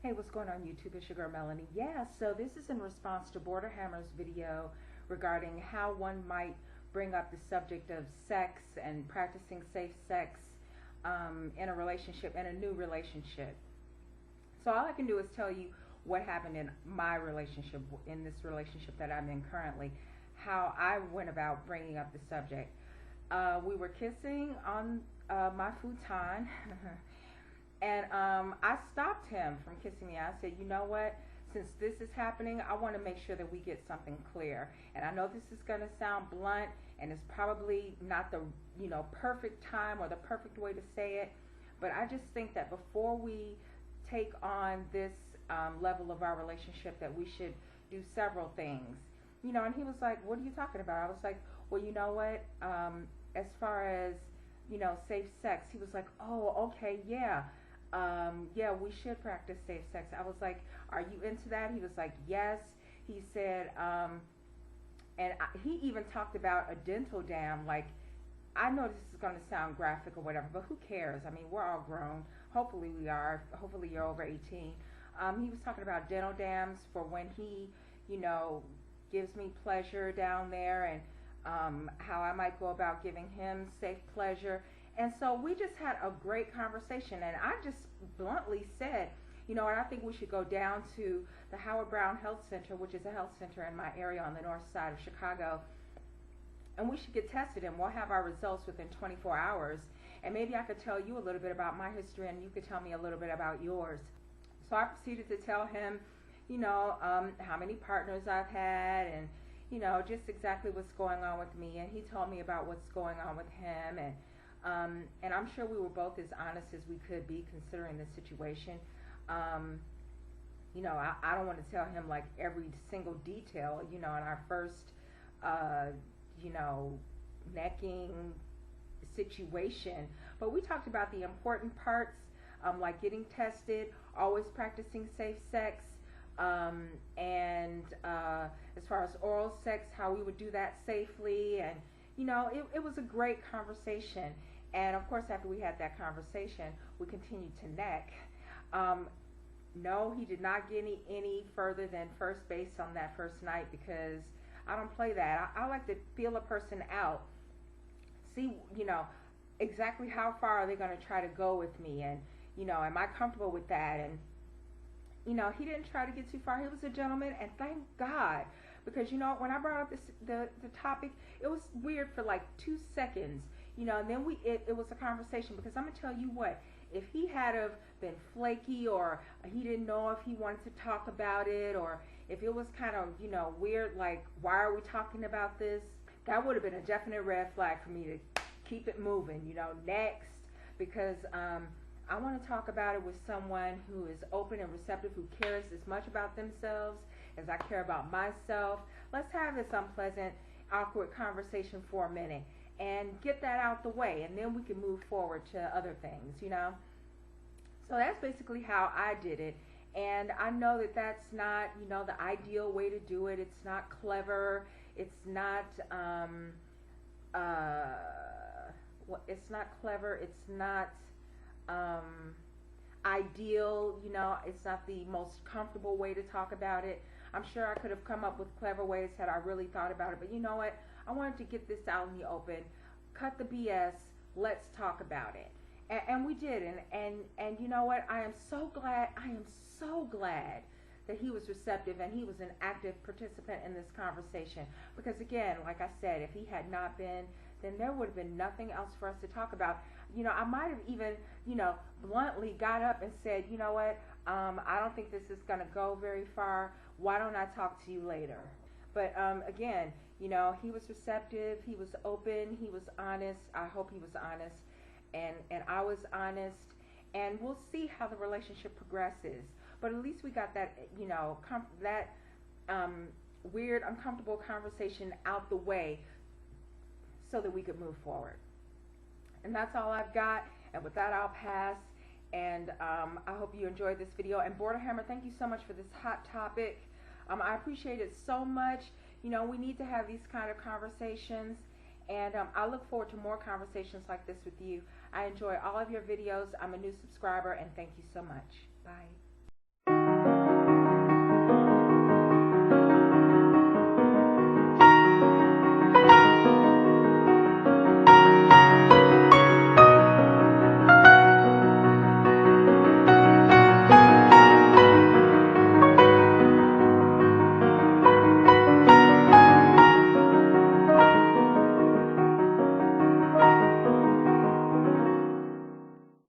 Hey, what's going on YouTube? It's your girl Melanie. Yeah, so this is in response to Borderhammer's video regarding how one might bring up the subject of sex and practicing safe sex in a relationship, in a new relationship. So all I can do is tell you what happened in my relationship, in this relationship that I'm in currently, how I went about bringing up the subject. We were kissing on my futon. And I stopped him from kissing me. I said, you know what? Since this is happening, I want to make sure that we get something clear. And I know this is going to sound blunt, and it's probably not the perfect time or the perfect way to say it. But I just think that before we take on this level of our relationship, that we should do several things. And he was like, what are you talking about? I was like, well, you know what? As far as safe sex, he was like, oh, okay, yeah. Yeah, we should practice safe sex. I was like, are you into that? He was like, yes. He said, he even talked about a dental dam. Like, I know this is going to sound graphic or whatever, but who cares? I mean, we're all grown. Hopefully we are. Hopefully you're over 18. He was talking about dental dams for when he, gives me pleasure down there, and how I might go about giving him safe pleasure. And so we just had a great conversation, and I just bluntly said, and I think we should go down to the Howard Brown Health Center, which is a health center in my area on the north side of Chicago, and we should get tested, and we'll have our results within 24 hours. And maybe I could tell you a little bit about my history, and you could tell me a little bit about yours. So I proceeded to tell him, how many partners I've had, and just exactly what's going on with me. And he told me about what's going on with him, and I'm sure we were both as honest as we could be considering the situation. I don't want to tell him like every single detail, in our first, necking situation. But we talked about the important parts, like getting tested, always practicing safe sex, and as far as oral sex, how we would do that safely. And it was a great conversation. And of course, after we had that conversation, we continued to neck. No, he did not get any further than first base on that first night, because I don't play that. I like to feel a person out, see exactly how far are they going to try to go with me, and am I comfortable with that? And he didn't try to get too far. He was a gentleman, and thank God, because when I brought up the topic, it was weird for like 2 seconds, and then it was a conversation. Because I'm gonna tell you what, if he had have been flaky, or he didn't know if he wanted to talk about it, or if it was kind of weird, like, why are we talking about this, that would have been a definite red flag for me to keep it moving, next. Because I want to talk about it with someone who is open and receptive, who cares as much about themselves as I care about myself. Let's have this unpleasant, awkward conversation for a minute and get that out the way, and then we can move forward to other things, So that's basically how I did it. And I know that that's not, the ideal way to do it. It's not clever. It's not, it's not clever. It's not ideal, it's not the most comfortable way to talk about it. I'm sure I could have come up with clever ways had I really thought about it, but you know what, I wanted to get this out in the open, cut the BS, let's talk about it. And we did, and you know what, I am so glad that he was receptive and he was an active participant in this conversation. Because again, like I said, if he had not been, then there would have been nothing else for us to talk about. I might have even, bluntly got up and said, you know what, I don't think this is going to go very far. Why don't I talk to you later? But again, he was receptive, he was open, he was honest. I hope he was honest, and I was honest. And we'll see how the relationship progresses. But at least we got that, weird, uncomfortable conversation out the way so that we could move forward. And that's all I've got. And with that, I'll pass. And I hope you enjoyed this video. And Borderhammer, thank you so much for this hot topic. I appreciate it so much. We need to have these kind of conversations. And I look forward to more conversations like this with you. I enjoy all of your videos. I'm a new subscriber, and thank you so much. Bye.